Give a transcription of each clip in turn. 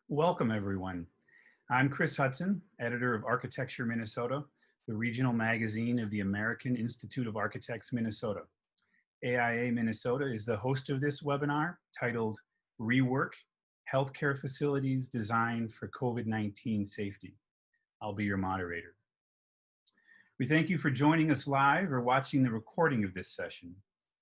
Welcome, everyone. I'm Chris Hudson, editor of Architecture Minnesota, the regional magazine of the American Institute of Architects Minnesota. AIA Minnesota is the host of this webinar titled REWORK, Healthcare Facilities Designed for COVID-19 Safety. I'll be your moderator. We thank you for joining us live or watching the recording of this session.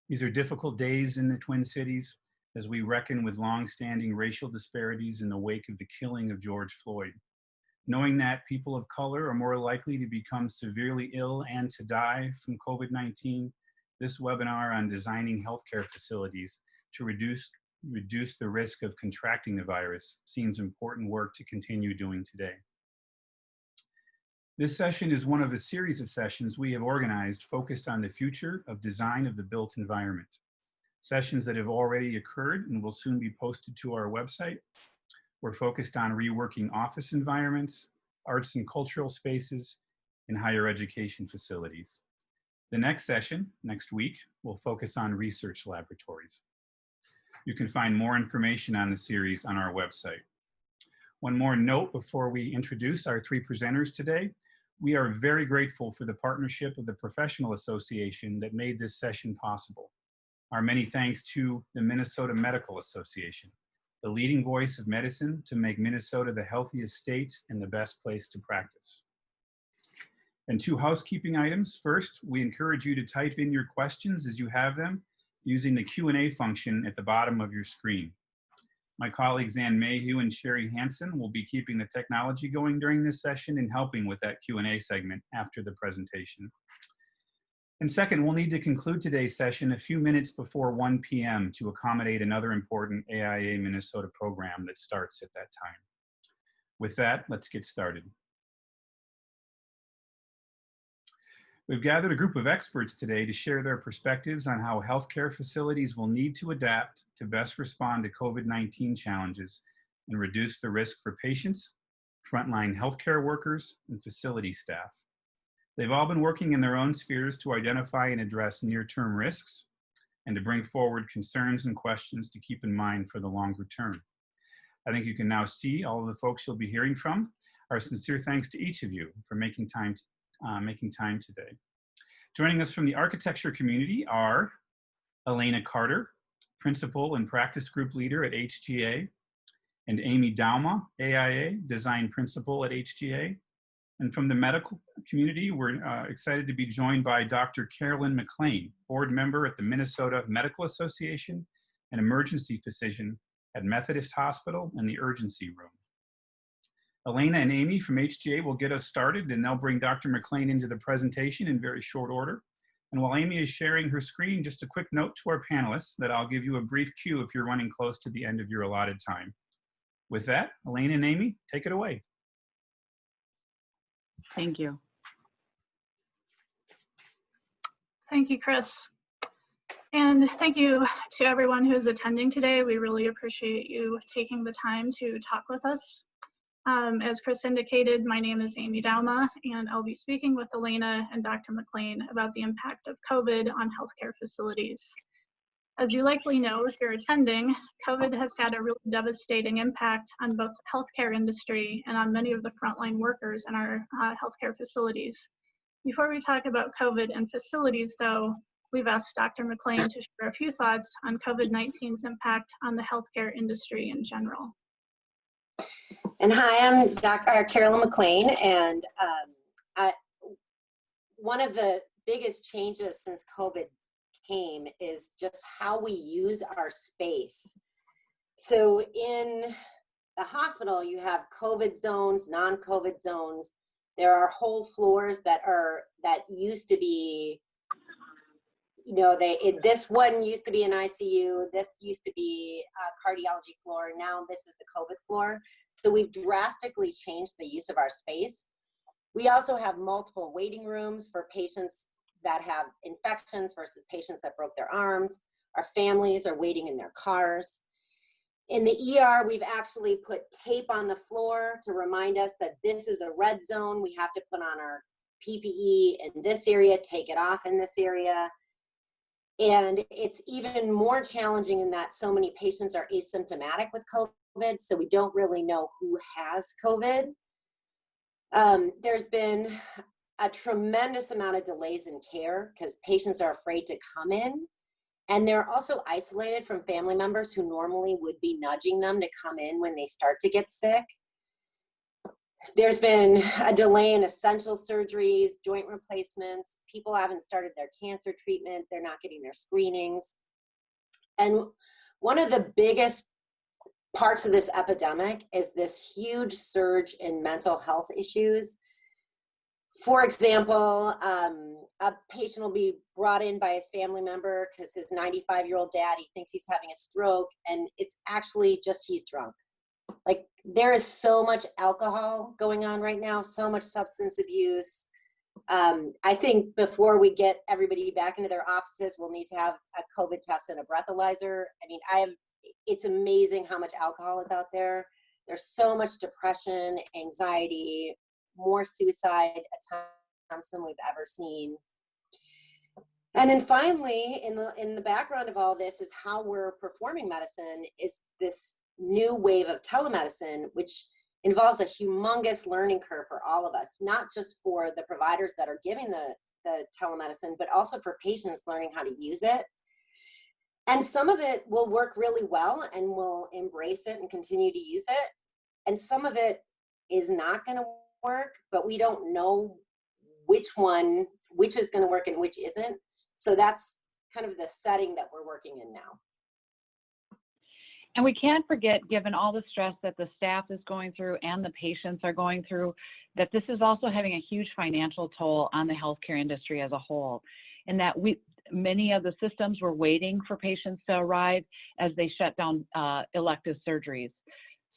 These are difficult days in the Twin Cities as we reckon with long-standing racial disparities in the wake of the killing of George Floyd. Knowing that people of color are more likely to become severely ill and to die from COVID-19, this webinar on designing healthcare facilities to reduce the risk of contracting the virus seems important work to continue doing today. This session is one of a series of sessions we have organized focused on the future of design of the built environment. Sessions that have already occurred and will soon be posted to our website. We're focused on reworking office environments, arts and cultural spaces, and higher education facilities. The next session, next week, will focus on research laboratories. You can find more information on the series on our website. One more note before we introduce our three presenters today. We are very grateful for the partnership of the Professional Association that made this session possible. Our many thanks to the Minnesota Medical Association, the leading voice of medicine to make Minnesota the healthiest state and the best place to practice. And two housekeeping items. First, we encourage you to type in your questions as you have them using the Q&A function at the bottom of your screen. My colleagues Ann Mayhew and Sherry Hansen will be keeping the technology going during this session and helping with that Q&A segment after the presentation. And second, we'll need to conclude today's session a few minutes before 1 p.m. to accommodate another important AIA Minnesota program that starts at that time. With that, let's get started. We've gathered a group of experts today to share their perspectives on how healthcare facilities will need to adapt to best respond to COVID-19 challenges and reduce the risk for patients, frontline healthcare workers, and facility staff. They've all been working in their own spheres to identify and address near-term risks and to bring forward concerns and questions to keep in mind for the longer term. I think you can now see all of the folks you'll be hearing from. Our sincere thanks to each of you for making time today. Joining us from the architecture community are Alanna Carter, Principal and Practice Group Leader at HGA, and Amy Douma, AIA, Design Principal at HGA. And from the medical community, we're excited to be joined by Dr. Carolyn McClain, board member at the Minnesota Medical Association and emergency physician at Methodist Hospital and the urgency room. Alanna and Amy from HGA will get us started, and they'll bring Dr. McClain into the presentation in very short order. And while Amy is sharing her screen, just a quick note to our panelists that I'll give you a brief cue if you're running close to the end of your allotted time. With that, Alanna and Amy, take it away. Thank you. Thank you, Chris. And thank you to everyone who's attending today. We really appreciate you taking the time to talk with us. As Chris indicated, my name is Amy Douma, and I'll be speaking with Alanna and Dr. McClain about the impact of COVID on healthcare facilities. As you likely know, if you're attending, COVID has had a really devastating impact on both the healthcare industry and on many of the frontline workers in our healthcare facilities. Before we talk about COVID and facilities, though, we've asked Dr. McClain to share a few thoughts on COVID-19's impact on the healthcare industry in general. And hi, I'm Dr. Carolyn McClain, and one of the biggest changes since COVID came is just how we use our space. So in the hospital, you have COVID zones, non-COVID zones. There are whole floors that used to be, you know, this one used to be an ICU, this used to be a cardiology floor, now this is the COVID floor. So we've drastically changed the use of our space. We also have multiple waiting rooms for patients that have infections versus patients that broke their arms. Our families are waiting in their cars. In the ER, we've actually put tape on the floor to remind us that this is a red zone. We have to put on our PPE in this area, take it off in this area. And it's even more challenging in that so many patients are asymptomatic with COVID, so we don't really know who has COVID. There's been a tremendous amount of delays in care because patients are afraid to come in, and they're also isolated from family members who normally would be nudging them to come in when they start to get sick. There's been a delay in essential surgeries, joint replacements. People haven't started their cancer treatment. They're not getting their screenings. And one of the biggest parts of this epidemic is this huge surge in mental health issues. For example, a patient will be brought in by his family member because his 95-year-old dad, he thinks he's having a stroke, and it's actually just he's drunk. Like, there is so much alcohol going on right now, so much substance abuse. I think before we get everybody back into their offices, we'll need to have a COVID test and a breathalyzer. I mean, it's amazing how much alcohol is out there. There's so much depression, anxiety, more suicide attempts than we've ever seen. And then finally, in the background of all this is how we're performing medicine is this new wave of telemedicine, which involves a humongous learning curve for all of us, not just for the providers that are giving the telemedicine, but also for patients learning how to use it. And some of it will work really well and we'll embrace it and continue to use it. And some of it is not going to work, but we don't know which is going to work and which isn't. So that's kind of the setting that we're working in now. And we can't forget, given all the stress that the staff is going through and the patients are going through, that this is also having a huge financial toll on the healthcare industry as a whole. And that many of the systems were waiting for patients to arrive as they shut down elective surgeries.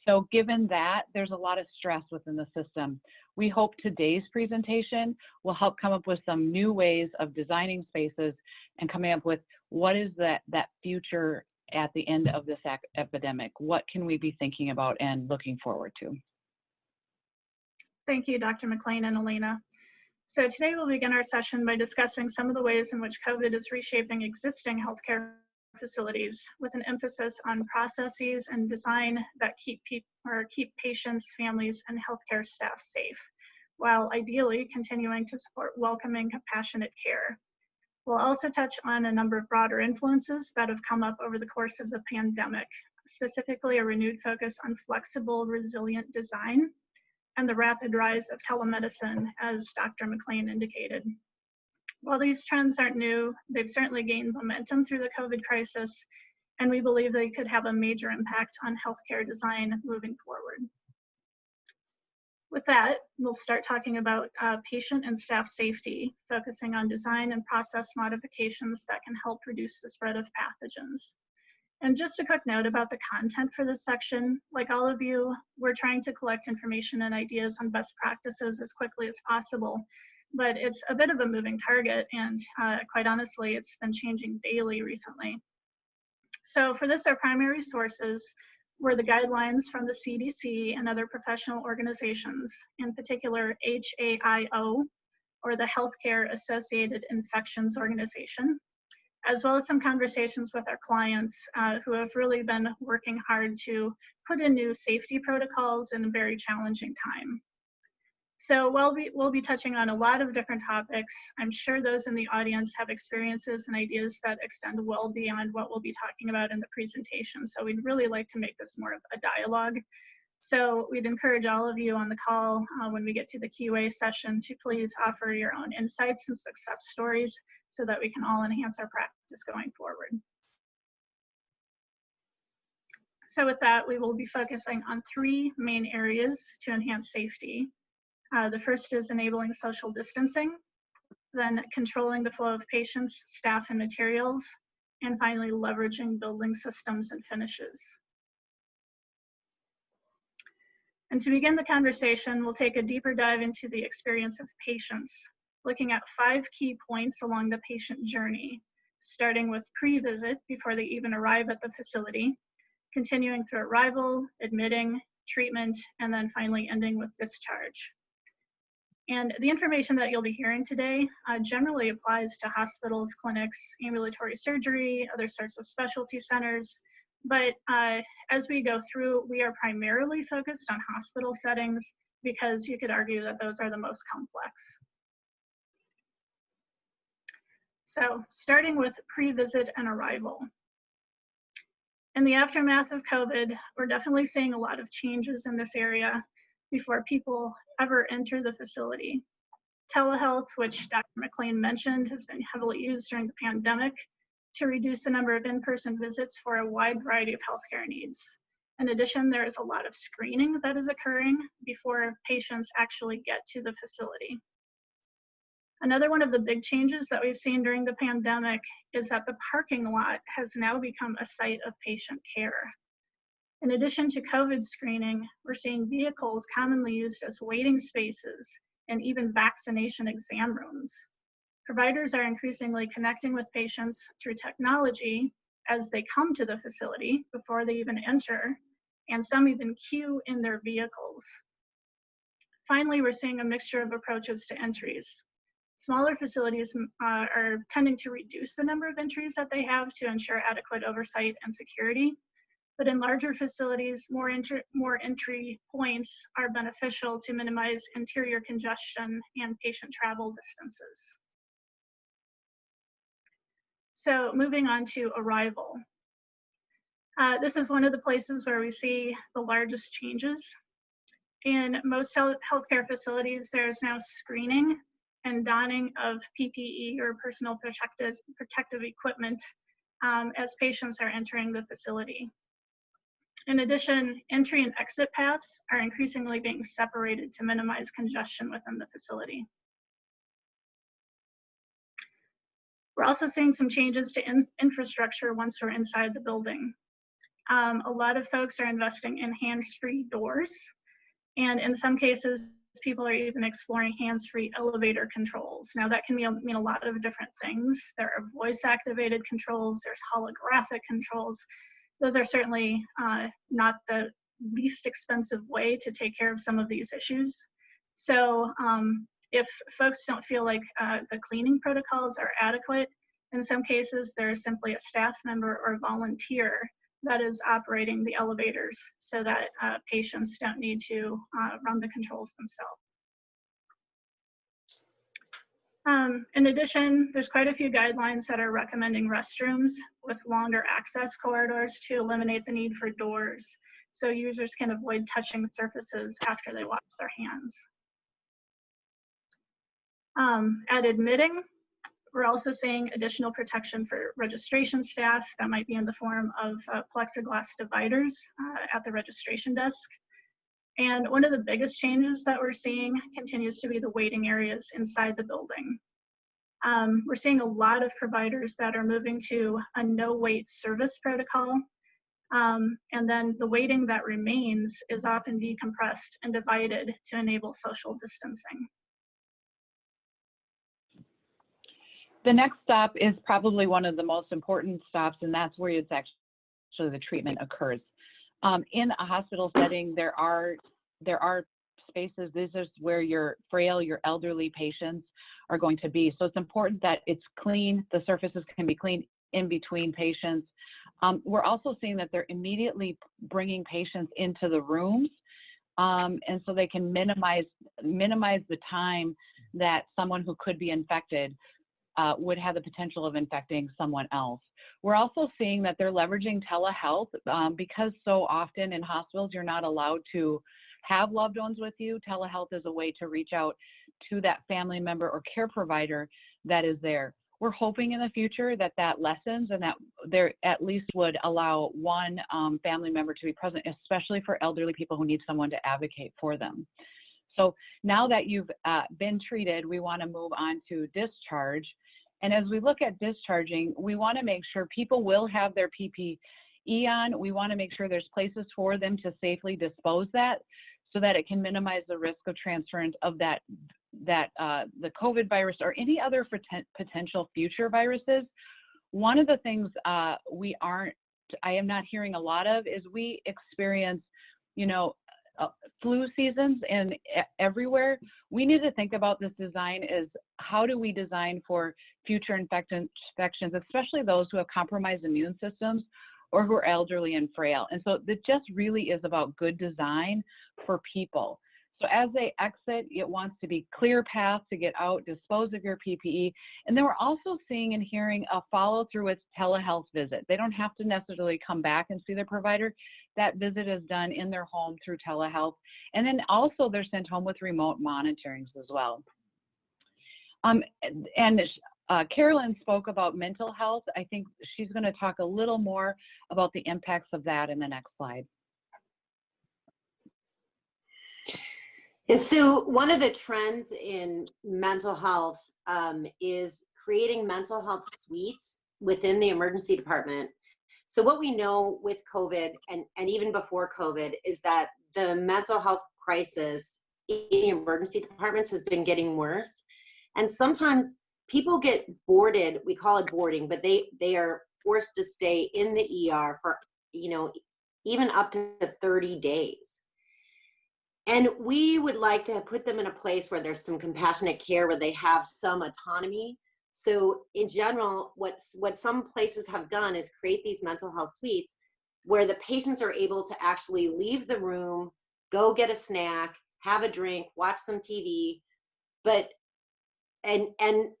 So given that, there's a lot of stress within the system. We hope today's presentation will help come up with some new ways of designing spaces and coming up with what is that future at the end of this epidemic. What can we be thinking about and looking forward to? Thank you, Dr. McClain and Alanna. So today we'll begin our session by discussing some of the ways in which COVID is reshaping existing healthcare facilities with an emphasis on processes and design that keep patients, families, and healthcare staff safe, while ideally continuing to support welcoming, compassionate care. We'll also touch on a number of broader influences that have come up over the course of the pandemic, specifically a renewed focus on flexible, resilient design and the rapid rise of telemedicine, as Dr. McClain indicated. While these trends aren't new, they've certainly gained momentum through the COVID crisis, and we believe they could have a major impact on healthcare design moving forward. With that, we'll start talking about patient and staff safety, focusing on design and process modifications that can help reduce the spread of pathogens. And just a quick note about the content for this section. Like all of you, we're trying to collect information and ideas on best practices as quickly as possible, but it's a bit of a moving target, and quite honestly, it's been changing daily recently. So for this, our primary sources were the guidelines from the CDC and other professional organizations, in particular HAIO, or the Healthcare Associated Infections Organization, as well as some conversations with our clients who have really been working hard to put in new safety protocols in a very challenging time. So we'll be touching on a lot of different topics. I'm sure those in the audience have experiences and ideas that extend well beyond what we'll be talking about in the presentation. So we'd really like to make this more of a dialogue. So we'd encourage all of you on the call when we get to the QA session to please offer your own insights and success stories so that we can all enhance our practice going forward. So with that, we will be focusing on 3 main areas to enhance safety. The first is enabling social distancing, then controlling the flow of patients, staff, and materials, and finally leveraging building systems and finishes. And to begin the conversation, we'll take a deeper dive into the experience of patients, looking at 5 key points along the patient journey, starting with pre-visit before they even arrive at the facility, continuing through arrival, admitting, treatment, and then finally ending with discharge. And the information that you'll be hearing today generally applies to hospitals, clinics, ambulatory surgery, other sorts of specialty centers. But as we go through, we are primarily focused on hospital settings because you could argue that those are the most complex. So starting with pre-visit and arrival. In the aftermath of COVID, we're definitely seeing a lot of changes in this area before people ever enter the facility. Telehealth, which Dr. McClain mentioned, has been heavily used during the pandemic to reduce the number of in-person visits for a wide variety of healthcare needs. In addition, there is a lot of screening that is occurring before patients actually get to the facility. Another one of the big changes that we've seen during the pandemic is that the parking lot has now become a site of patient care. In addition to COVID screening, we're seeing vehicles commonly used as waiting spaces and even vaccination exam rooms. Providers are increasingly connecting with patients through technology as they come to the facility before they even enter, and some even queue in their vehicles. Finally, we're seeing a mixture of approaches to entries. Smaller facilities are tending to reduce the number of entries that they have to ensure adequate oversight and security. But in larger facilities, more entry points are beneficial to minimize interior congestion and patient travel distances. So moving on to arrival. This is one of the places where we see the largest changes. In most healthcare facilities, there is now screening and donning of PPE or personal protective equipment as patients are entering the facility. In addition, entry and exit paths are increasingly being separated to minimize congestion within the facility. We're also seeing some changes to infrastructure once we're inside the building. A lot of folks are investing in hands-free doors, and in some cases, people are even exploring hands-free elevator controls. Now that can mean a lot of different things. There are voice-activated controls, there's holographic controls. Those are certainly not the least expensive way to take care of some of these issues. So if folks don't feel like the cleaning protocols are adequate, in some cases there's simply a staff member or volunteer that is operating the elevators so that patients don't need to run the controls themselves. In addition, there's quite a few guidelines that are recommending restrooms with longer access corridors to eliminate the need for doors, so users can avoid touching surfaces after they wash their hands. At admitting, we're also seeing additional protection for registration staff that might be in the form of plexiglass dividers at the registration desk. And one of the biggest changes that we're seeing continues to be the waiting areas inside the building. We're seeing a lot of providers that are moving to a no-wait service protocol. And then the waiting that remains is often decompressed and divided to enable social distancing. The next stop is probably one of the most important stops, and that's where it's actually the treatment occurs. In a hospital setting, there are spaces. This is where your frail, your elderly patients are going to be. So it's important that it's clean. The surfaces can be clean in between patients. We're also seeing that they're immediately bringing patients into the rooms, and so they can minimize the time that someone who could be infected would have the potential of infecting someone else. We're also seeing that they're leveraging telehealth because so often in hospitals you're not allowed to have loved ones with you. Telehealth is a way to reach out to that family member or care provider that is there. We're hoping in the future that that lessens and that there at least would allow one family member to be present, especially for elderly people who need someone to advocate for them. So now that you've been treated, we want to move on to discharge. And as we look at discharging, we want to make sure people will have their PPE on. We want to make sure there's places for them to safely dispose that so that it can minimize the risk of transference of the COVID virus or any other potential future viruses. One of the things I am not hearing a lot of is we experience, flu seasons and everywhere, we need to think about this design as how do we design for future infections, especially those who have compromised immune systems or who are elderly and frail. And so it just really is about good design for people. So as they exit, it wants to be clear path to get out, dispose of your PPE. And then we're also seeing and hearing a follow through with telehealth visit. They don't have to necessarily come back and see their provider. That visit is done in their home through telehealth. And then also they're sent home with remote monitorings as well. Carolyn spoke about mental health. I think she's going to talk a little more about the impacts of that in the next slide. And so one of the trends in mental health is creating mental health suites within the emergency department. So what we know with COVID and even before COVID is that the mental health crisis in the emergency departments has been getting worse. And sometimes people get boarded, we call it boarding, but they are forced to stay in the ER for, even up to 30 days. And we would like to put them in a place where there's some compassionate care, where they have some autonomy. So in general, what some places have done is create these mental health suites where the patients are able to actually leave the room, go get a snack, have a drink, watch some TV. But and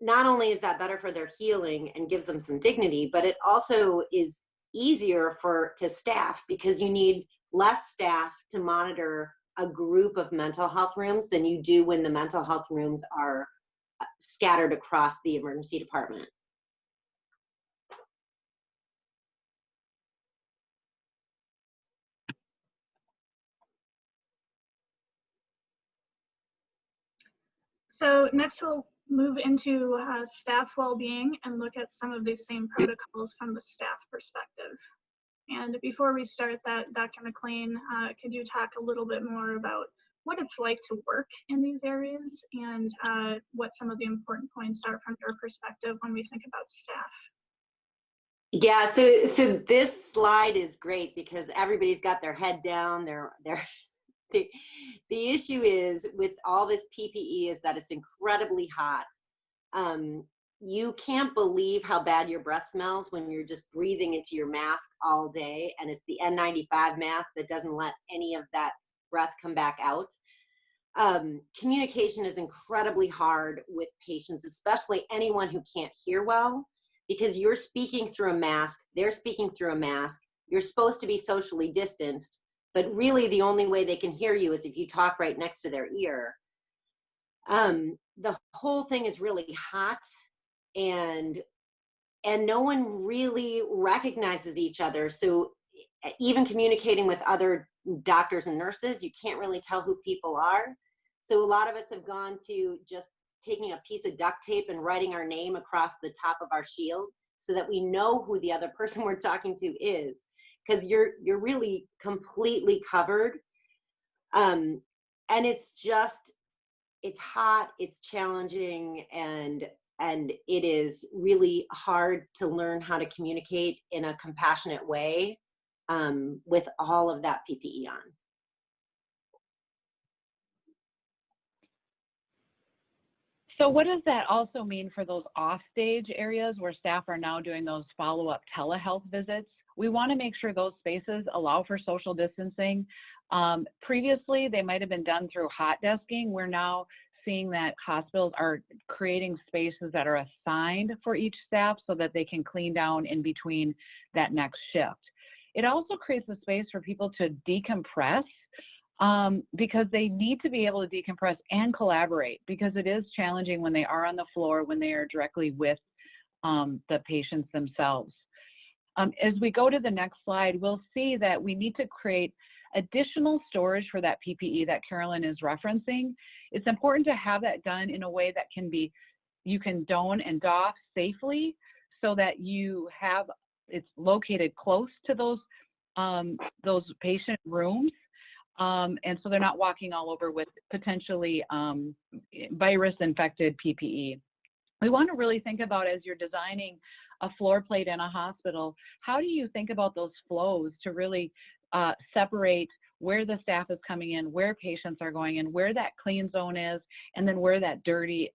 not only is that better for their healing and gives them some dignity, but it also is easier to staff, because you need less staff to monitor a group of mental health rooms than you do when the mental health rooms are scattered across the emergency department. So next we'll move into staff well-being and look at some of these same protocols from the staff perspective. And before we start that, Dr. McClain, could you talk a little bit more about what it's like to work in these areas and what some of the important points are from your perspective when we think about staff? Yeah, so this slide is great because everybody's got their head down. The issue is with all this PPE is that it's incredibly hot. You can't believe how bad your breath smells when you're just breathing into your mask all day, and it's the N95 mask that doesn't let any of that breath come back out. Communication is incredibly hard with patients, especially anyone who can't hear well, because you're speaking through a mask, they're speaking through a mask, you're supposed to be socially distanced, but really the only way they can hear you is if you talk right next to their ear. The whole thing is really hot, and no one really recognizes each other. So even communicating with other doctors and nurses, you can't really tell who people are. So a lot of us have gone to just taking a piece of duct tape and writing our name across the top of our shield so that we know who the other person we're talking to is, because you're really completely covered. And it's hot, it's challenging, and it is really hard to learn how to communicate in a compassionate way with all of that PPE on. So what does that also mean for those offstage areas where staff are now doing those follow-up telehealth visits? We want to make sure those spaces allow for social distancing. Previously, they might have been done through hot desking. We're now seeing that hospitals are creating spaces that are assigned for each staff so that they can clean down in between that next shift. It also creates a space for people to decompress because they need to be able to decompress and collaborate, because it is challenging when they are on the floor, when they are directly with the patients themselves. As we go to the next slide, we'll see that we need to create additional storage for that PPE that Carolyn is referencing. It's important to have that done in a way that you can don and doff safely so that it's located close to those patient rooms. And so they're not walking all over with potentially virus-infected PPE. We want to really think about, as you're designing a floor plate in a hospital, how do you think about those flows to really separate where the staff is coming in, where patients are going in, where that clean zone is, and then where that dirty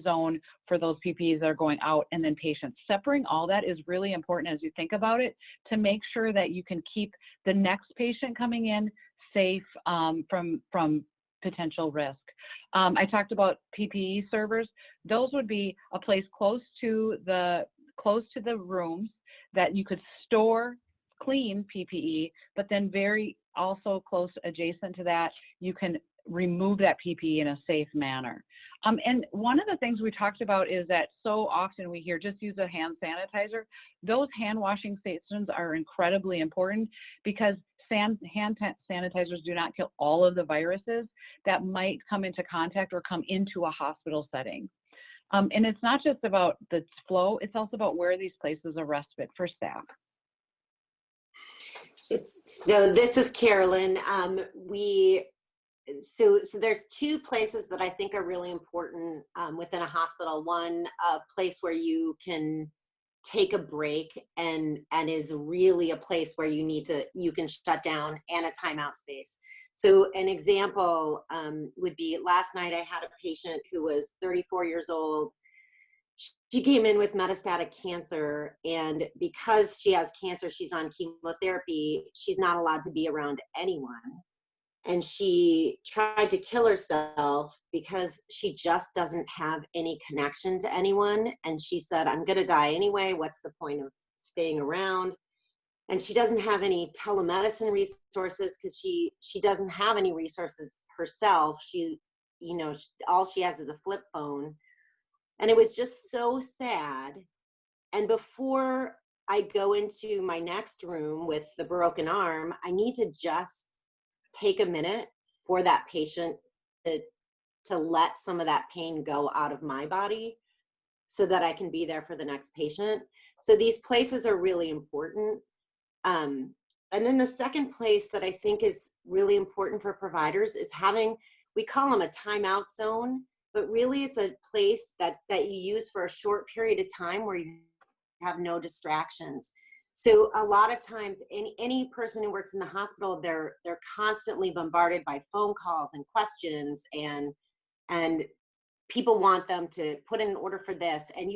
zone for those PPEs that are going out, and then patients. Separating all that is really important as you think about it, to make sure that you can keep the next patient coming in safe from potential risk. I talked about PPE servers. Those would be a place close to the rooms that you could store clean PPE, but then very also close adjacent to that, you can remove that PPE in a safe manner. And one of the things we talked about is that so often we hear just use a hand sanitizer. Those hand washing stations are incredibly important because hand sanitizers do not kill all of the viruses that might come into contact or come into a hospital setting. And it's not just about the flow, it's also about where these places are respite for staff. So this is Carolyn. So there's two places that I think are really important within a hospital. One, a place where you can take a break and is really a place where you can shut down, and a timeout space. So an example would be, last night I had a patient who was 34 years old. She came in with metastatic cancer, and because she has cancer, she's on chemotherapy. She's not allowed to be around anyone. And she tried to kill herself because she just doesn't have any connection to anyone. And she said, I'm going to die anyway. What's the point of staying around? And she doesn't have any telemedicine resources because she doesn't have any resources herself. All she has is a flip phone. And it was just so sad. And before I go into my next room with the broken arm, I need to just take a minute for that patient to let some of that pain go out of my body so that I can be there for the next patient. So these places are really important. And then the second place that I think is really important for providers is we call them a timeout zone, but really it's a place that you use for a short period of time where you have no distractions. So a lot of times, any person who works in the hospital, they're constantly bombarded by phone calls and questions, and people want them to put in an order for this, and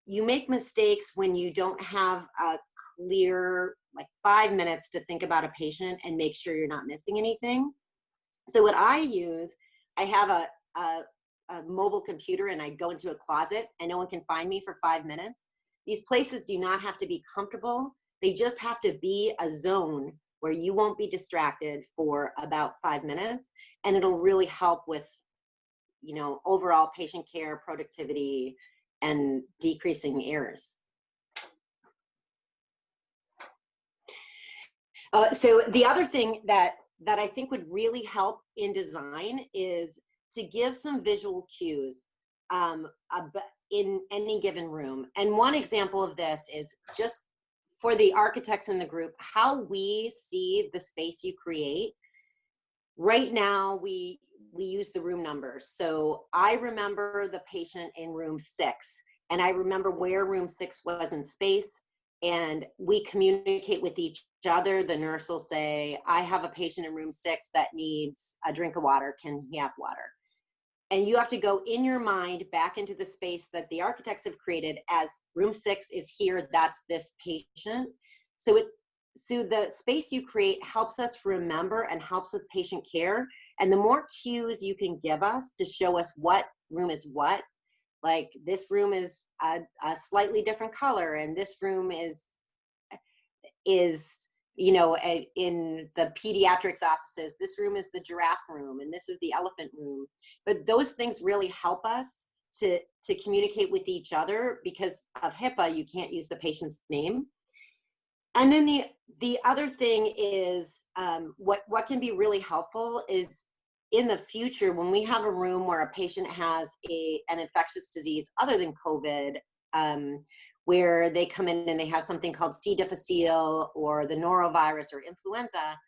you make mistakes when you don't have a clear, 5 minutes to think about a patient and make sure you're not missing anything. So what I use, I have a mobile computer, and I go into a closet and no one can find me for 5 minutes. These places do not have to be comfortable. They just have to be a zone where you won't be distracted for about 5 minutes, and it'll really help with, overall patient care, productivity, and decreasing errors. So the other thing that I think would really help in design is to give some visual cues in any given room. And one example of this is just for the architects in the group, how we see the space you create. Right now, we use the room numbers. So I remember the patient in room 6, and I remember where room 6 was in space, and we communicate with each other. The nurse will say, I have a patient in room 6 that needs a drink of water. Can he have water? And you have to go in your mind back into the space that the architects have created as room 6 is here, that's this patient. So the space you create helps us remember and helps with patient care. And the more cues you can give us to show us what room is what, like this room is a slightly different color, and this room is in the pediatrics offices, this room is the giraffe room, and this is the elephant room. But those things really help us to communicate with each other. Because of HIPAA, you can't use the patient's name. And then the other thing is, what can be really helpful is in the future, when we have a room where a patient has an infectious disease other than COVID, where they come in and they have something called C. difficile or the norovirus or influenza,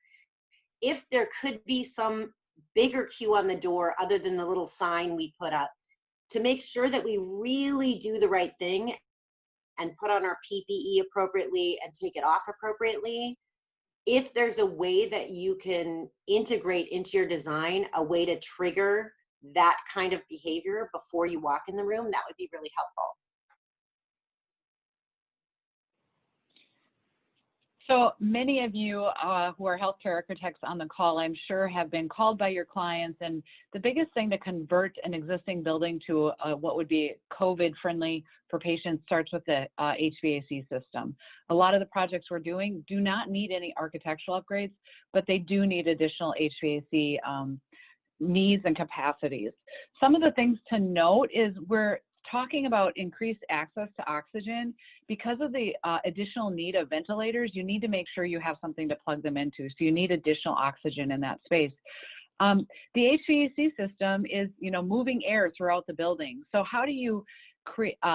if there could be some bigger cue on the door other than the little sign we put up, to make sure that we really do the right thing and put on our PPE appropriately and take it off appropriately, if there's a way that you can integrate into your design a way to trigger that kind of behavior before you walk in the room, that would be really helpful. So many of you who are healthcare architects on the call, I'm sure, have been called by your clients, and the biggest thing to convert an existing building to what would be COVID-friendly for patients starts with the HVAC system. A lot of the projects we're doing do not need any architectural upgrades, but they do need additional HVAC needs and capacities. Some of the things to note is we're talking about increased access to oxygen. Because of the additional need of ventilators, you need to make sure you have something to plug them into. So you need additional oxygen in that space. The HVAC system is, moving air throughout the building. So how do you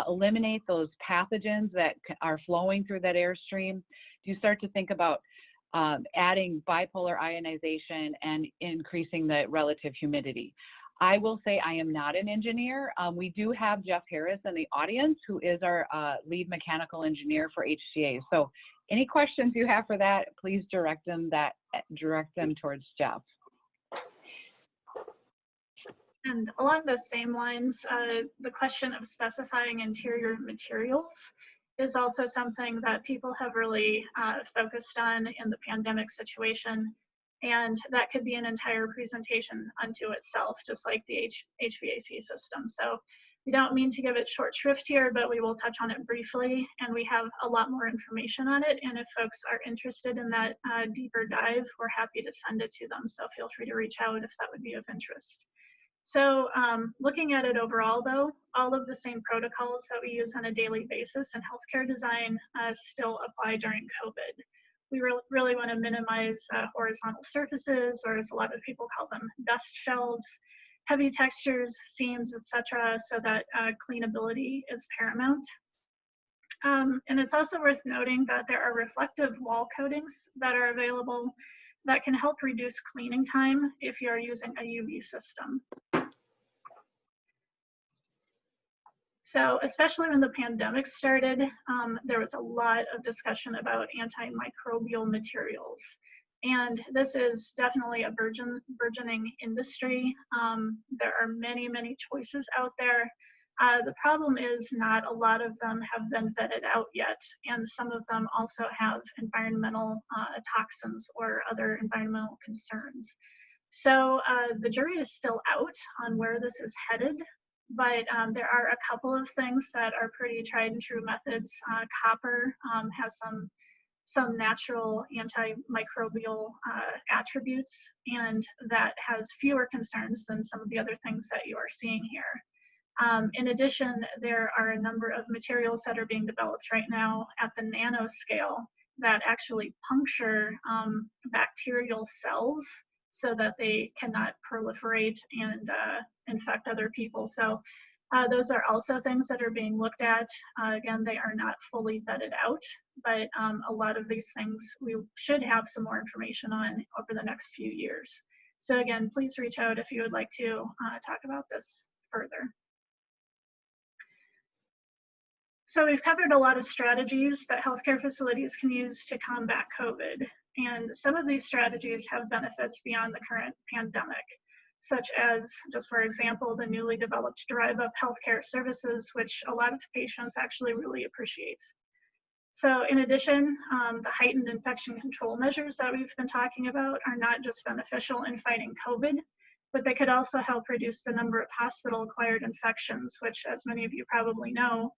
eliminate those pathogens that are flowing through that airstream? Do you start to think about adding bipolar ionization and increasing the relative humidity? I will say I am not an engineer. We do have Jeff Harris in the audience, who is our lead mechanical engineer for HCA. So any questions you have for that, please direct them towards Jeff. And along those same lines, the question of specifying interior materials is also something that people have really focused on in the pandemic situation. And that could be an entire presentation unto itself, just like the HVAC system. So we don't mean to give it short shrift here, but we will touch on it briefly, and we have a lot more information on it. And if folks are interested in that deeper dive, we're happy to send it to them. So feel free to reach out if that would be of interest. So looking at it overall, though, all of the same protocols that we use on a daily basis in healthcare design still apply during COVID. We really want to minimize horizontal surfaces, or as a lot of people call them, dust shelves, heavy textures, seams, etc., so that cleanability is paramount. And it's also worth noting that there are reflective wall coatings that are available that can help reduce cleaning time if you're using a UV system. So especially when the pandemic started, there was a lot of discussion about antimicrobial materials. And this is definitely a burgeoning industry. There are many, many choices out there. The problem is not a lot of them have been vetted out yet. And some of them also have environmental toxins or other environmental concerns. So the jury is still out on where this is headed. But there are a couple of things that are pretty tried and true methods. Copper has some natural antimicrobial attributes, and that has fewer concerns than some of the other things that you are seeing here. In addition, there are a number of materials that are being developed right now at the nanoscale that actually puncture bacterial cells so that they cannot proliferate and infect other people. So those are also things that are being looked at. Again, they are not fully vetted out, but a lot of these things we should have some more information on over the next few years. So again, please reach out if you would like to talk about this further. So we've covered a lot of strategies that healthcare facilities can use to combat COVID. And some of these strategies have benefits beyond the current pandemic, such as, just for example, the newly developed drive-up healthcare services, which a lot of patients actually really appreciate. So in addition, the heightened infection control measures that we've been talking about are not just beneficial in fighting COVID, but they could also help reduce the number of hospital-acquired infections, which, as many of you probably know,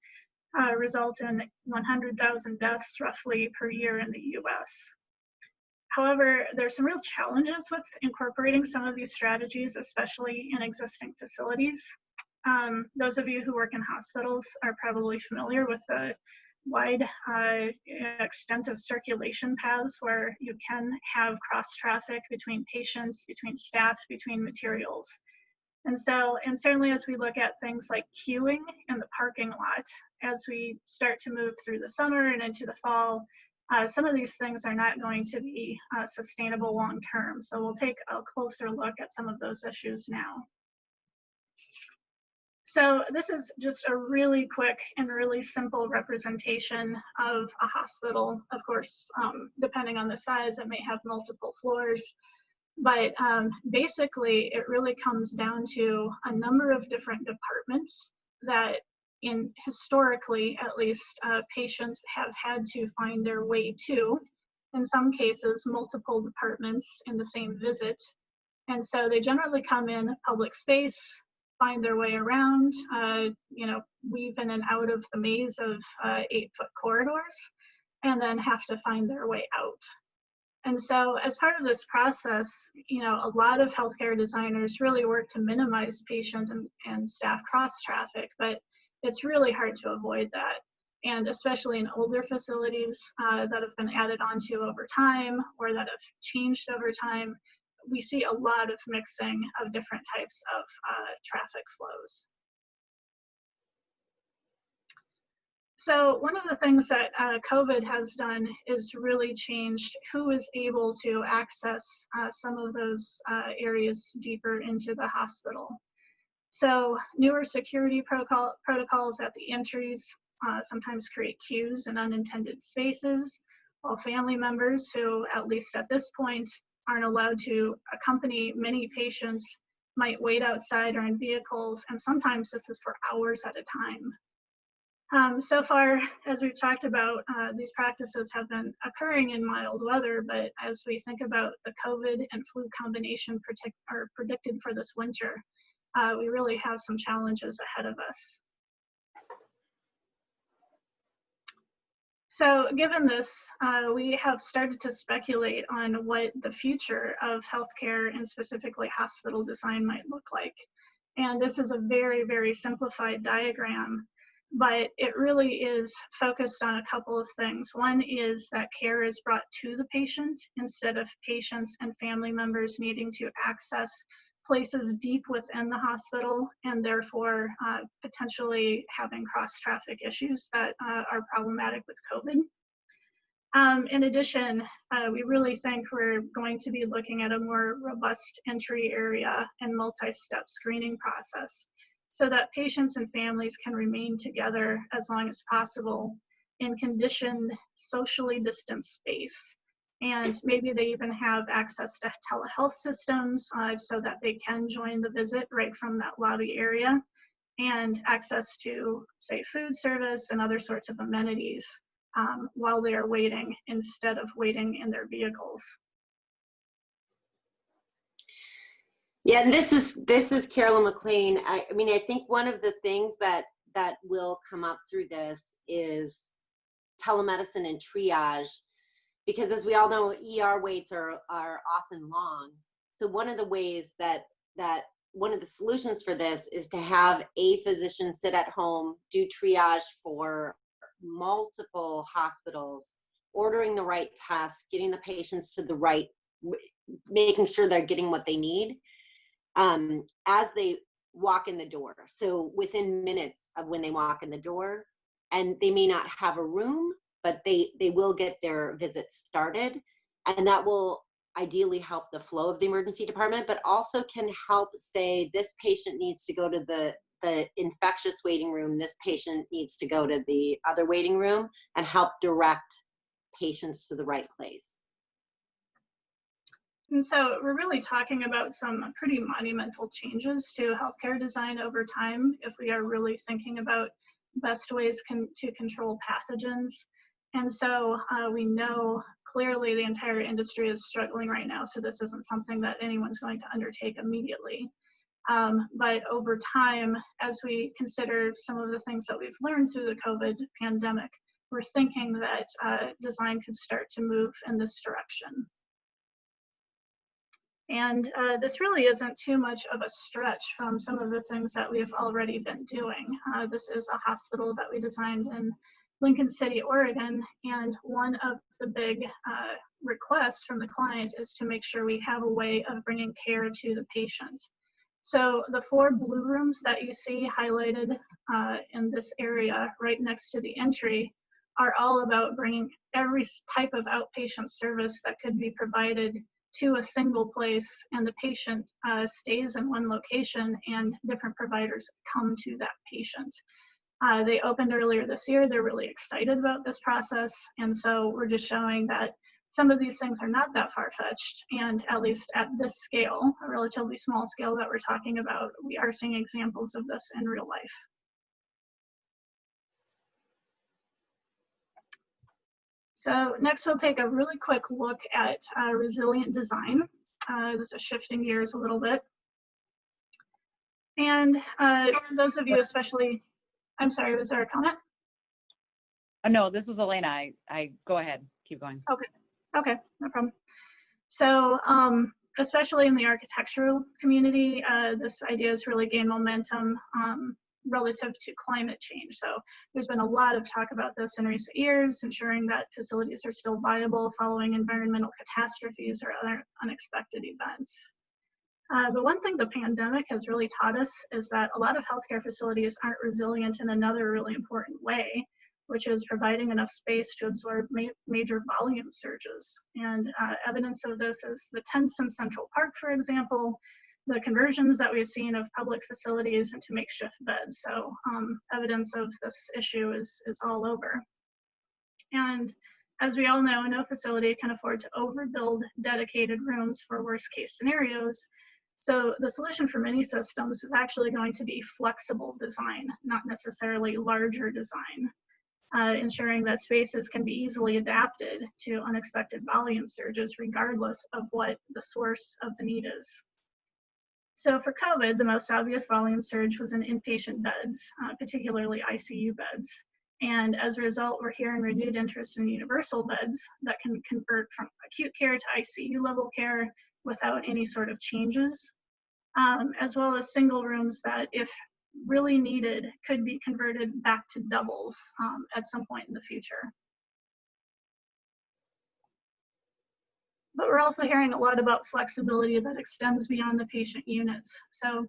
result in 100,000 deaths roughly per year in the US. However, there's some real challenges with incorporating some of these strategies, especially in existing facilities. Those of you who work in hospitals are probably familiar with the wide extent of circulation paths where you can have cross traffic between patients, between staff, between materials. And so, and certainly as we look at things like queuing in the parking lot, as we start to move through the summer and into the fall, some of these things are not going to be sustainable long term. So we'll take a closer look at some of those issues now. So this is just a really quick and really simple representation of a hospital. Of course, depending on the size, it may have multiple floors, but basically it really comes down to a number of different departments that historically, at least, patients have had to find their way to. In some cases, multiple departments in the same visit. And so they generally come in public space, find their way around, weave in and out of the maze of 8-foot corridors, and then have to find their way out. And so as part of this process, a lot of healthcare designers really work to minimize patient and staff cross traffic, but it's really hard to avoid that. And especially in older facilities that have been added onto over time or that have changed over time, we see a lot of mixing of different types of traffic flows. So one of the things that COVID has done is really changed who is able to access some of those areas deeper into the hospital. So newer security protocols at the entries sometimes create queues and unintended spaces, while family members who, at least at this point, aren't allowed to accompany many patients might wait outside or in vehicles, and sometimes this is for hours at a time. So far, as we've talked about, these practices have been occurring in mild weather, but as we think about the COVID and flu combination predicted for this winter, we really have some challenges ahead of us. So given this, we have started to speculate on what the future of healthcare and specifically hospital design might look like. And this is a very, very simplified diagram, but it really is focused on a couple of things. One is that care is brought to the patient instead of patients and family members needing to access places deep within the hospital and therefore potentially having cross-traffic issues that are problematic with COVID. In addition, we really think we're going to be looking at a more robust entry area and multi-step screening process so that patients and families can remain together as long as possible in conditioned, socially distanced space. And maybe they even have access to telehealth systems so that they can join the visit right from that lobby area, and access to, say, food service and other sorts of amenities while they are waiting instead of waiting in their vehicles. Yeah, and this is Carolyn McClain. I mean, I think one of the things that will come up through this is telemedicine and triage, because as we all know, ER waits are often long. So one of the ways that one of the solutions for this is to have a physician sit at home, do triage for multiple hospitals, ordering the right tests, getting the patients to the right, making sure they're getting what they need as they walk in the door. So within minutes of when they walk in the door, and they may not have a room, but they will get their visit started, and that will ideally help the flow of the emergency department, but also can help say this patient needs to go to the infectious waiting room, this patient needs to go to the other waiting room, and help direct patients to the right place. And so we're really talking about some pretty monumental changes to healthcare design over time if we are really thinking about best ways to control pathogens. And so we know clearly the entire industry is struggling right now, so this isn't something that anyone's going to undertake immediately. But over time, as we consider some of the things that we've learned through the COVID pandemic, we're thinking that design could start to move in this direction. And this really isn't too much of a stretch from some of the things that we've already been doing. This is a hospital that we designed in Lincoln City, Oregon, and one of the big requests from the client is to make sure we have a way of bringing care to the patient. So the 4 blue rooms that you see highlighted in this area right next to the entry are all about bringing every type of outpatient service that could be provided to a single place, and the patient stays in one location and different providers come to that patient. They opened earlier this year. They're really excited about this process. And so we're just showing that some of these things are not that far-fetched. And at least at this scale, a relatively small scale that we're talking about, we are seeing examples of this in real life. So next we'll take a really quick look at resilient design. This is shifting gears a little bit. And those of you especially, I'm sorry, was there a comment? No, this is Alanna. I go ahead, keep going. Okay, no problem. So especially in the architectural community, this idea has really gained momentum relative to climate change. So there's been a lot of talk about this in recent years, ensuring that facilities are still viable following environmental catastrophes or other unexpected events. But one thing the pandemic has really taught us is that a lot of healthcare facilities aren't resilient in another really important way, which is providing enough space to absorb major volume surges. And evidence of this is the tents in Central Park, for example, the conversions that we've seen of public facilities into makeshift beds. So evidence of this issue is all over. And as we all know, no facility can afford to overbuild dedicated rooms for worst case scenarios. So the solution for many systems is actually going to be flexible design, not necessarily larger design, ensuring that spaces can be easily adapted to unexpected volume surges regardless of what the source of the need is. So for COVID, the most obvious volume surge was in inpatient beds, particularly ICU beds. And as a result, we're hearing renewed interest in universal beds that can convert from acute care to ICU level care without any sort of changes, as well as single rooms that, if really needed, could be converted back to doubles at some point in the future. But we're also hearing a lot about flexibility that extends beyond the patient units. So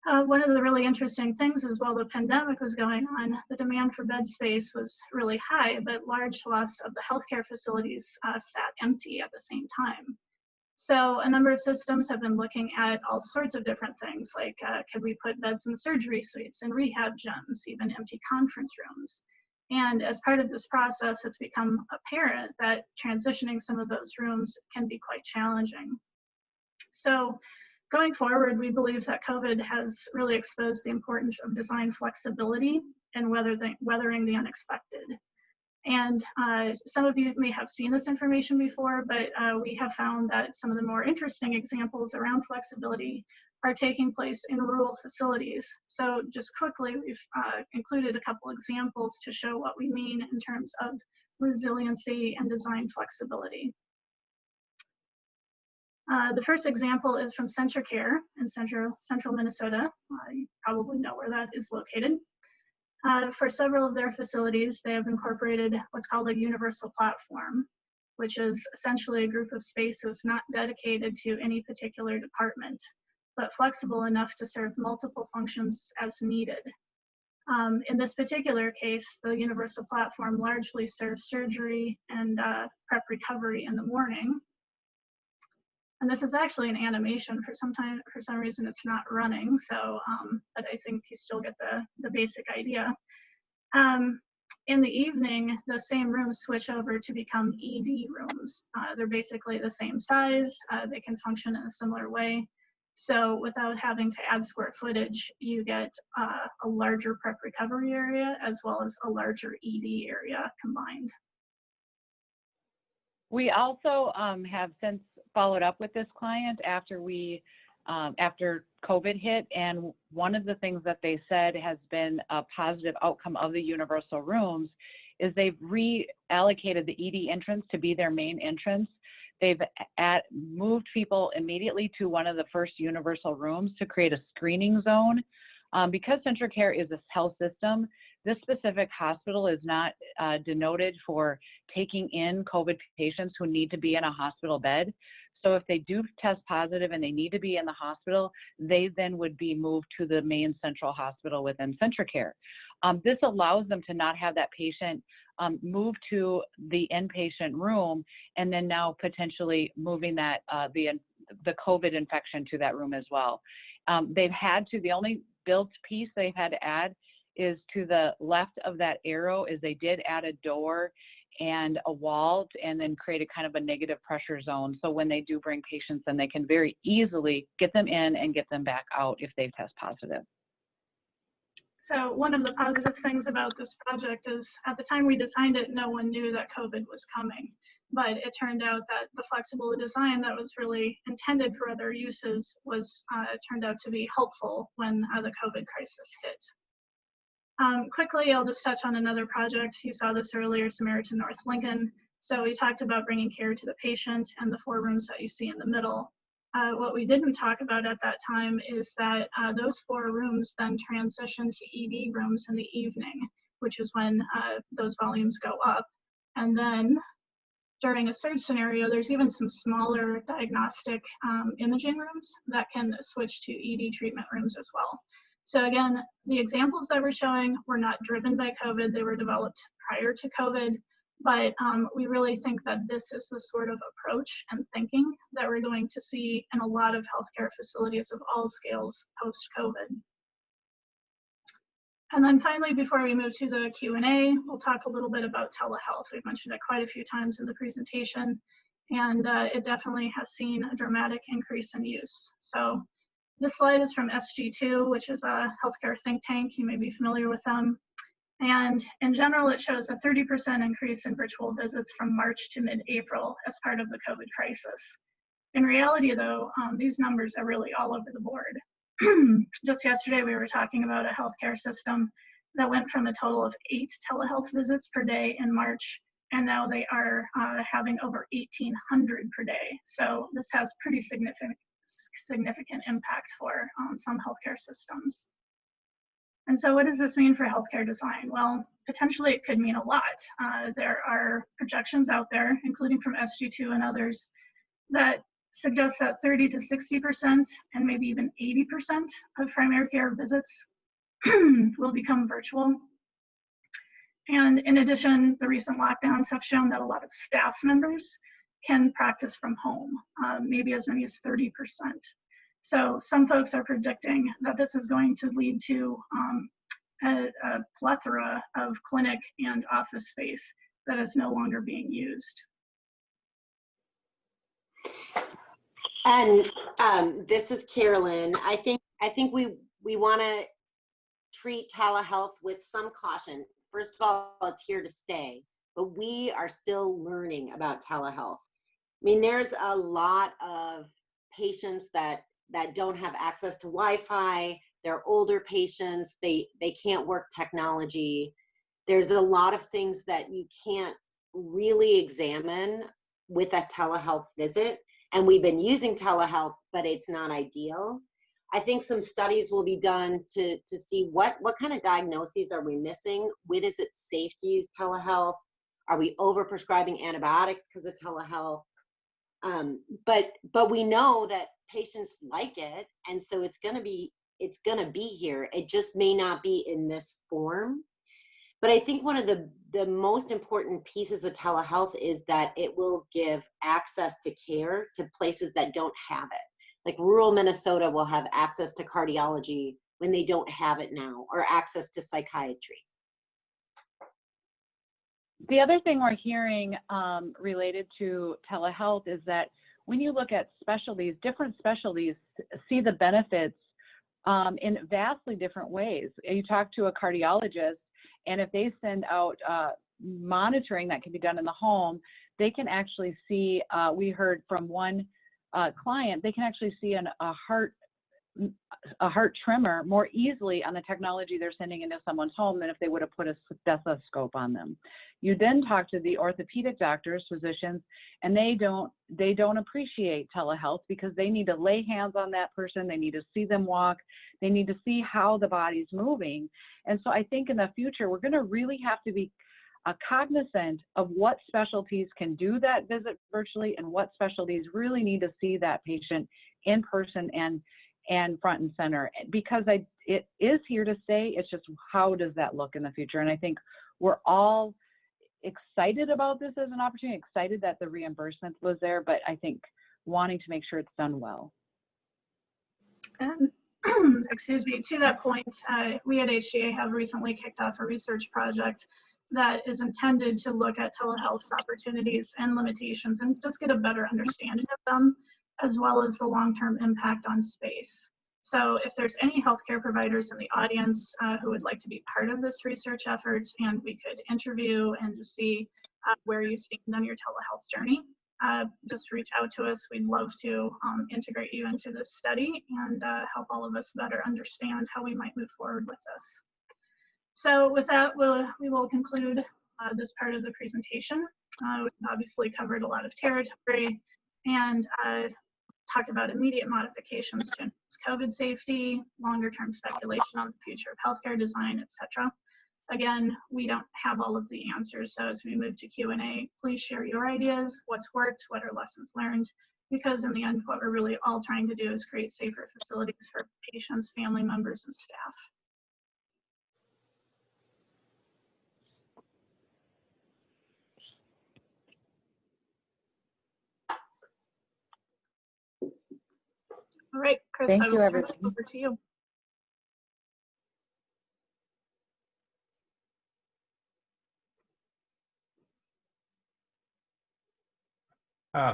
one of the really interesting things is while the pandemic was going on, the demand for bed space was really high, but large swaths of the healthcare facilities sat empty at the same time. So a number of systems have been looking at all sorts of different things, like could we put beds in surgery suites and rehab gyms, even empty conference rooms. And as part of this process, it's become apparent that transitioning some of those rooms can be quite challenging. So going forward, we believe that COVID has really exposed the importance of design flexibility and weathering the unexpected. And some of you may have seen this information before, but we have found that some of the more interesting examples around flexibility are taking place in rural facilities. So just quickly, we've included a couple examples to show what we mean in terms of resiliency and design flexibility. The first example is from CentraCare in central Minnesota. You probably know where that is located. For several of their facilities, they have incorporated what's called a universal platform, which is essentially a group of spaces not dedicated to any particular department, but flexible enough to serve multiple functions as needed. In this particular case, the universal platform largely serves surgery and prep recovery in the morning. And this is actually an animation. For some reason, it's not running. So, but I think you still get the basic idea. In the evening, those same rooms switch over to become ED rooms. They're basically the same size. They can function in a similar way. So without having to add square footage, you get a larger prep recovery area as well as a larger ED area combined. We also have since followed up with this client after after COVID hit, and one of the things that they said has been a positive outcome of the universal rooms is they've reallocated the ED entrance to be their main entrance. They've moved people immediately to one of the first universal rooms to create a screening zone. Because CentraCare is a health system, this specific hospital is not denoted for taking in COVID patients who need to be in a hospital bed. So if they do test positive and they need to be in the hospital, they then would be moved to the main central hospital within CentraCare. This allows them to not have that patient move to the inpatient room and then now potentially moving that the COVID infection to that room as well. The only built piece they've had to add is to the left of that arrow is they did add a door and a wall and then create a kind of a negative pressure zone. So when they do bring patients in, they can very easily get them in and get them back out if they test positive. So one of the positive things about this project is at the time we designed it, no one knew that COVID was coming. But it turned out that the flexible design that was really intended for other uses was turned out to be helpful when the COVID crisis hit. Quickly, I'll just touch on another project. You saw this earlier, Samaritan North Lincoln. So we talked about bringing care to the patient and the 4 rooms that you see in the middle. What we didn't talk about at that time is that those 4 rooms then transition to ED rooms in the evening, which is when those volumes go up. And then during a surge scenario, there's even some smaller diagnostic imaging rooms that can switch to ED treatment rooms as well. So again, the examples that we're showing were not driven by COVID. They were developed prior to COVID. But we really think that this is the sort of approach and thinking that we're going to see in a lot of healthcare facilities of all scales post-COVID. And then finally, before we move to the Q&A, we'll talk a little bit about telehealth. We've mentioned it quite a few times in the presentation, and it definitely has seen a dramatic increase in use. So this slide is from SG2, which is a healthcare think tank. You may be familiar with them. And in general, it shows a 30% increase in virtual visits from March to mid-April as part of the COVID crisis. In reality, though, these numbers are really all over the board. Just yesterday, we were talking about a healthcare system that went from a total of 8 telehealth visits per day in March, and now they are having over 1,800 per day. So this has pretty significant impact for some healthcare systems. And so what does this mean for healthcare design? Well, potentially it could mean a lot. There are projections out there, including from SG2 and others, that suggest that 30 to 60% and maybe even 80% of primary care visits will become virtual. And in addition, the recent lockdowns have shown that a lot of staff members can practice from home, maybe as many as 30%. So some folks are predicting that this is going to lead to a plethora of clinic and office space that is no longer being used. And this is Carolyn. I think we want to treat telehealth with some caution. First of all, it's here to stay, but we are still learning about telehealth. I mean, there's a lot of patients that don't have access to Wi-Fi. They're older patients. They can't work technology. There's a lot of things that you can't really examine with a telehealth visit. And we've been using telehealth, but it's not ideal. I think some studies will be done to see what kind of diagnoses are we missing? When is it safe to use telehealth? Are we overprescribing antibiotics because of telehealth? But we know that patients like it, and so it's gonna be here. It just may not be in this form. But I think one of the most important pieces of telehealth is that it will give access to care to places that don't have it. Like rural Minnesota will have access to cardiology when they don't have it now, or access to psychiatry. The other thing we're hearing related to telehealth is that when you look at specialties, different specialties see the benefits in vastly different ways. You talk to a cardiologist, and if they send out monitoring that can be done in the home, they can actually see, we heard from one client, they can actually see a heart tremor more easily on the technology they're sending into someone's home than if they would have put a stethoscope on them. You then talk to the orthopedic doctors, physicians, and they don't appreciate telehealth because they need to lay hands on that person. They need to see them walk. They need to see how the body's moving. And so I think in the future, we're going to really have to be cognizant of what specialties can do that visit virtually and what specialties really need to see that patient in person and front and center, because it is here to stay. It's just, how does that look in the future? And I think we're all excited about this as an opportunity, excited that the reimbursement was there, but I think wanting to make sure it's done well. And excuse me, to that point, we at HCA have recently kicked off a research project that is intended to look at telehealth's opportunities and limitations and just get a better understanding of them, as well as the long-term impact on space. So if there's any healthcare providers in the audience who would like to be part of this research effort, and we could interview and just see where you stand on your telehealth journey, just reach out to us. We'd love to integrate you into this study and help all of us better understand how we might move forward with this. So with that, we will conclude this part of the presentation. We've obviously covered a lot of territory and talked about immediate modifications to enhance COVID safety, longer-term speculation on the future of healthcare design, etc. Again, we don't have all of the answers, so as we move to Q&A, please share your ideas, what's worked, what are lessons learned, because in the end, what we're really all trying to do is create safer facilities for patients, family members, and staff. All right, Chris, Thank I will you, turn it everybody. over to you.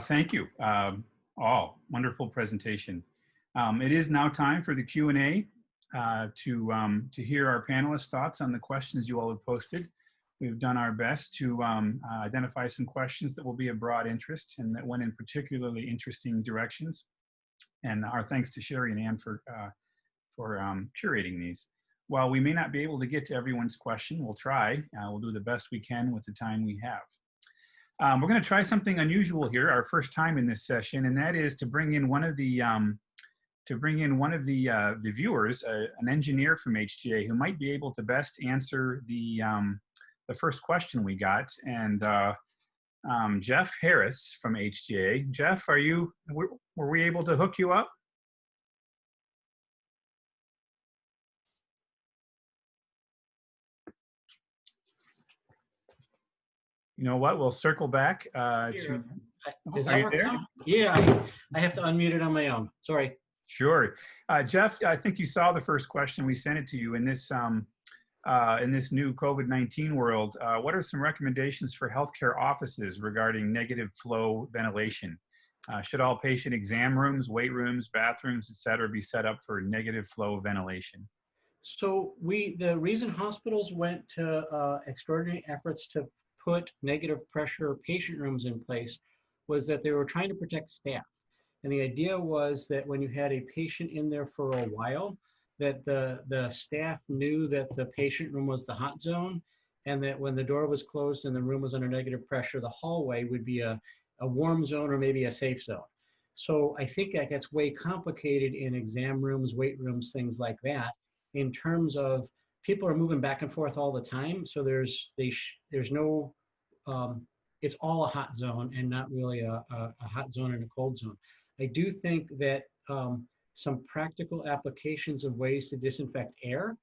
Thank you all. Wonderful presentation. It is now time for the Q&A to hear our panelists' thoughts on the questions you all have posted. We've done our best to identify some questions that will be of broad interest and that went in particularly interesting directions. And our thanks to Sherry and Ann for curating these. While we may not be able to get to everyone's question, we'll try. We'll do the best we can with the time we have. We're going to try something unusual here, our first time in this session, and that is to bring in one of the viewers, an engineer from HGA, who might be able to best answer the first question we got. And Jeff Harris from HGA. Jeff, were we able to hook you up? You know what? We'll circle back to. Is Are that you working there? now? Yeah, I have to unmute it on my own. Sorry. Sure, Jeff. I think you saw the first question. We sent it to you in this new COVID-19 world. What are some recommendations for healthcare offices regarding negative flow ventilation? Should all patient exam rooms, weight rooms, bathrooms, etc., be set up for negative flow ventilation? So the reason hospitals went to extraordinary efforts to put negative pressure patient rooms in place was that they were trying to protect staff. And the idea was that when you had a patient in there for a while, that the staff knew that the patient room was the hot zone, and that when the door was closed and the room was under negative pressure, the hallway would be a warm zone or maybe a safe zone. So I think that gets way complicated in exam rooms, weight rooms, things like that, in terms of people are moving back and forth all the time. So there's no, it's all a hot zone and not really a hot zone and a cold zone. I do think that some practical applications of ways to disinfect air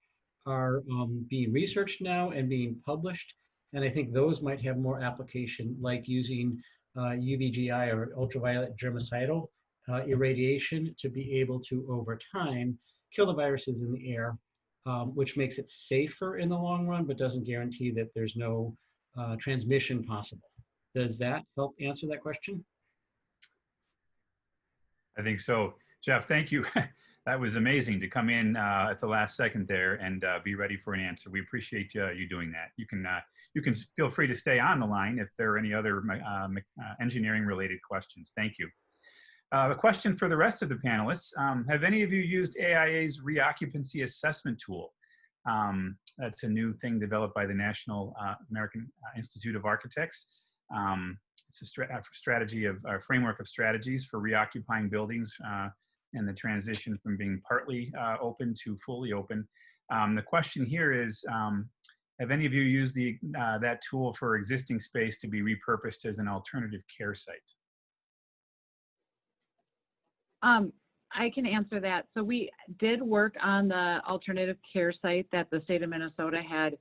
are being researched now and being published. And I think those might have more application, like using UVGI or ultraviolet germicidal irradiation to be able to, over time, kill the viruses in the air, which makes it safer in the long run, but doesn't guarantee that there's no transmission possible. Does that help answer that question? I think so. Jeff, thank you. That was amazing to come in at the last second there and be ready for an answer. We appreciate you doing that. You can feel free to stay on the line if there are any other engineering related questions. Thank you. A question for the rest of the panelists. Have any of you used AIA's reoccupancy assessment tool? That's a new thing developed by the National American Institute of Architects. It's a strategy of a framework of strategies for reoccupying buildings and the transition from being partly open to fully open. The question here is, have any of you used that tool for existing space to be repurposed as an alternative care site? I can answer that. So we did work on the alternative care site that the state of Minnesota had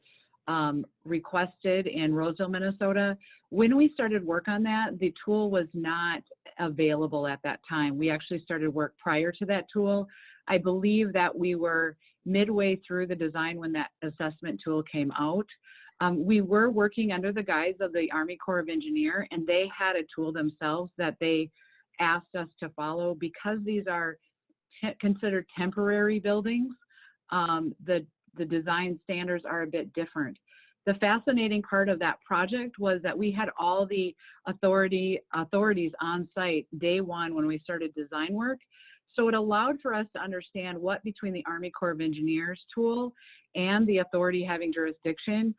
requested in Roseville, Minnesota. When we started work on that, the tool was not available at that time. We actually started work prior to that tool. I believe that we were midway through the design when that assessment tool came out. We were working under the guise of the Army Corps of Engineers, and they had a tool themselves that they asked us to follow. Because these are considered temporary buildings, the design standards are a bit different. The fascinating part of that project was that we had all the authorities on site day one when we started design work. So it allowed for us to understand what between the Army Corps of Engineers tool and the authority having jurisdiction,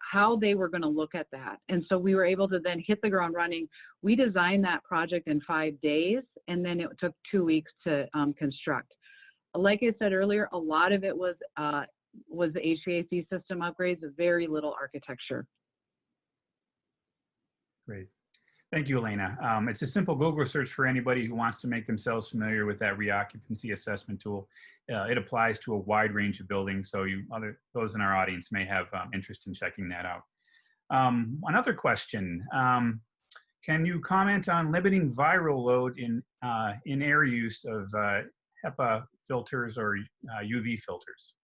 how they were going to look at that. And so we were able to then hit the ground running. We designed that project in 5 days, and then it took 2 weeks to construct. Like I said earlier, a lot of it was the HVAC system upgrades, very little architecture. Great. Thank you, Alanna. It's a simple Google search for anybody who wants to make themselves familiar with that reoccupancy assessment tool. It applies to a wide range of buildings, so those in our audience may have interest in checking that out. Another question, can you comment on limiting viral load in air use of HEPA filters or UV filters?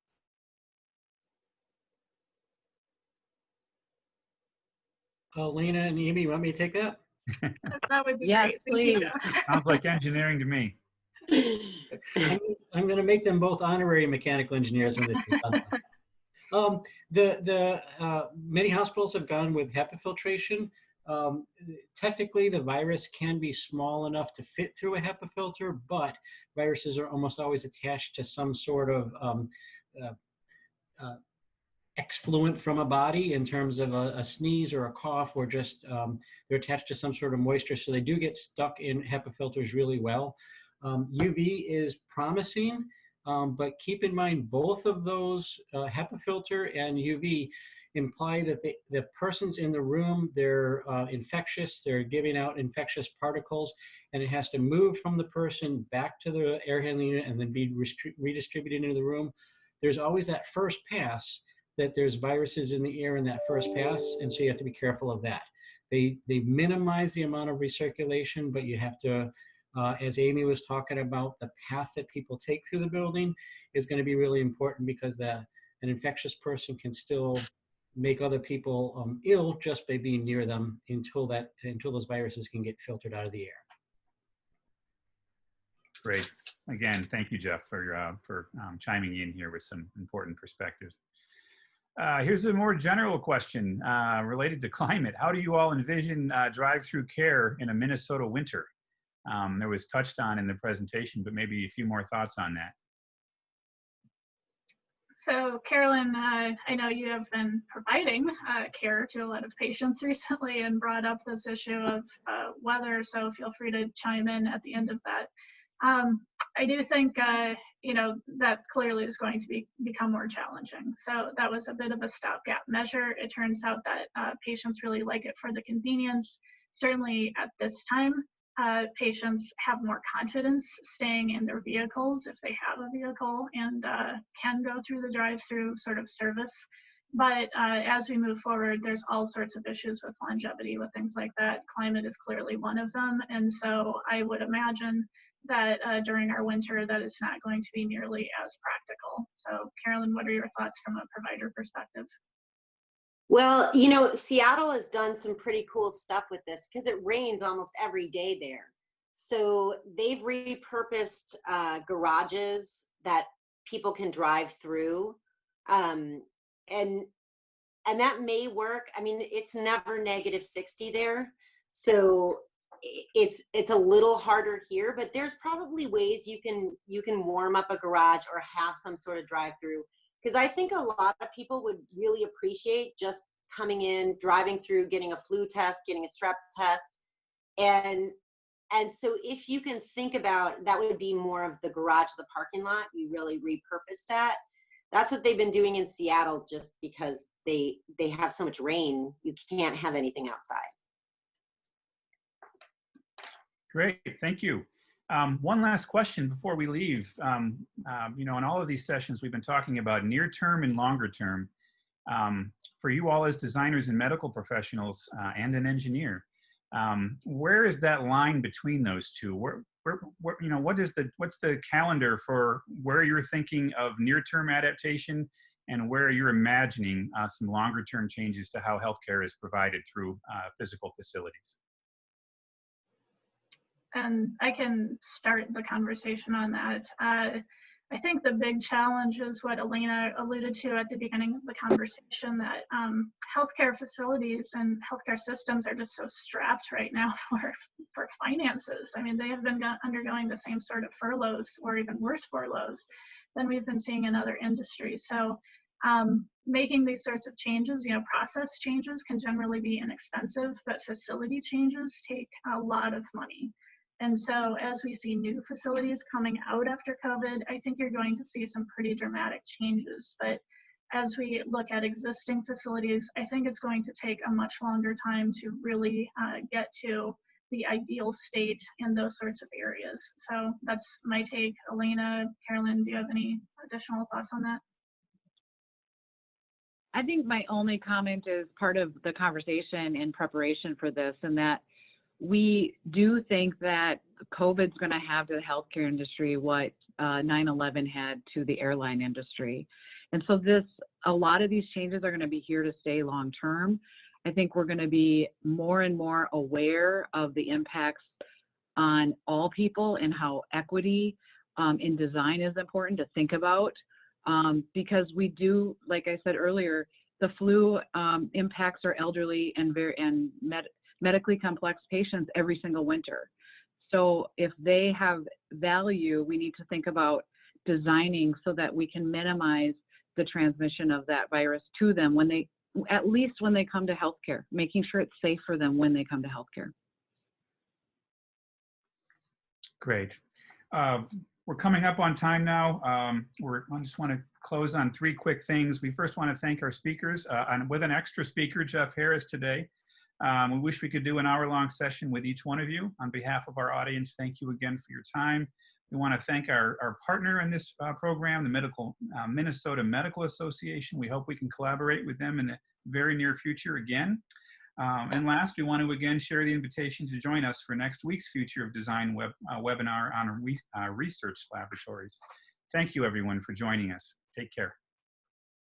Alanna and Amy, you want me to take that? That would be Yes, great. please. Sounds like engineering to me. I'm going to make them both honorary mechanical engineers when this is done. Many hospitals have gone with HEPA filtration. Technically, the virus can be small enough to fit through a HEPA filter, but viruses are almost always attached to some sort of excluent from a body in terms of a sneeze or a cough, or just they're attached to some sort of moisture, so they do get stuck in HEPA filters really well. UV is promising, but keep in mind both of those, HEPA filter and UV, imply that the persons in the room, they're infectious, they're giving out infectious particles, and it has to move from the person back to the air handling unit and then be redistributed into the room. There's always that first pass that there's viruses in the air in that first pass, and so you have to be careful of that. They minimize the amount of recirculation, but you have to, as Amy was talking about, the path that people take through the building is going to be really important, because an infectious person can still make other people ill just by being near them until those viruses can get filtered out of the air. Great. Again, thank you, Jeff, for chiming in here with some important perspectives. Here's a more general question related to climate. How do you all envision drive-through care in a Minnesota winter? There was touched on in the presentation, but maybe a few more thoughts on that. So Carolyn, I know you have been providing care to a lot of patients recently and brought up this issue of weather, so feel free to chime in at the end of that. I do think, that clearly is going to become more challenging. So that was a bit of a stopgap measure. It turns out that patients really like it for the convenience. Certainly at this time, patients have more confidence staying in their vehicles if they have a vehicle, and can go through the drive-through sort of service. But as we move forward, there's all sorts of issues with longevity, with things like that. Climate is clearly one of them. And so I would imagine that during our winter, that is not going to be nearly as practical. So Carolyn, what are your thoughts from a provider perspective? Well, Seattle has done some pretty cool stuff with this because it rains almost every day there. So they've repurposed garages that people can drive through. And that may work. I mean, it's never -60 there. So it's a little harder here, but there's probably ways you can warm up a garage or have some sort of drive-through. Because I think a lot of people would really appreciate just coming in, driving through, getting a flu test, getting a strep test. And so if you can think about, that would be more of the garage, the parking lot, you really repurpose that. That's what they've been doing in Seattle, just because they have so much rain, you can't have anything outside. Great, thank you. One last question before we leave. You know, in all of these sessions, we've been talking about near term and longer term. For you all as designers and medical professionals and an engineer, where is that line between those two? Where you know, what's the calendar for where you're thinking of near-term adaptation and where you're imagining some longer-term changes to how healthcare is provided through physical facilities? And I can start the conversation on that. I think the big challenge is what Alanna alluded to at the beginning of the conversation, that healthcare facilities and healthcare systems are just so strapped right now for finances. I mean, they have been undergoing the same sort of furloughs or even worse furloughs than we've been seeing in other industries. So making these sorts of changes, you know, process changes can generally be inexpensive, but facility changes take a lot of money. And so as we see new facilities coming out after COVID, I think you're going to see some pretty dramatic changes. But as we look at existing facilities, I think it's going to take a much longer time to really get to the ideal state in those sorts of areas. So that's my take. Alanna, Carolyn, do you have any additional thoughts on that? I think my only comment is part of the conversation in preparation for this, and that we do think that COVID's going to have to the healthcare industry what 9/11 had to the airline industry. And so a lot of these changes are going to be here to stay long term. I think we're going to be more and more aware of the impacts on all people and how equity in design is important to think about, because we do, like I said earlier, the flu impacts our elderly and medically complex patients every single winter. So if they have value, we need to think about designing so that we can minimize the transmission of that virus to them at least when they come to healthcare, making sure it's safe for them when they come to healthcare. Great. We're coming up on time now. I just want to close on 3 quick things. We first want to thank our speakers, and with an extra speaker, Jeff Harris, today. We wish we could do an hour-long session with each one of you. On behalf of our audience, thank you again for your time. We want to thank our partner in this program, the Minnesota Medical Association. We hope we can collaborate with them in the very near future again. And last, we want to again share the invitation to join us for next week's Future of Design webinar on research laboratories. Thank you, everyone, for joining us. Take care.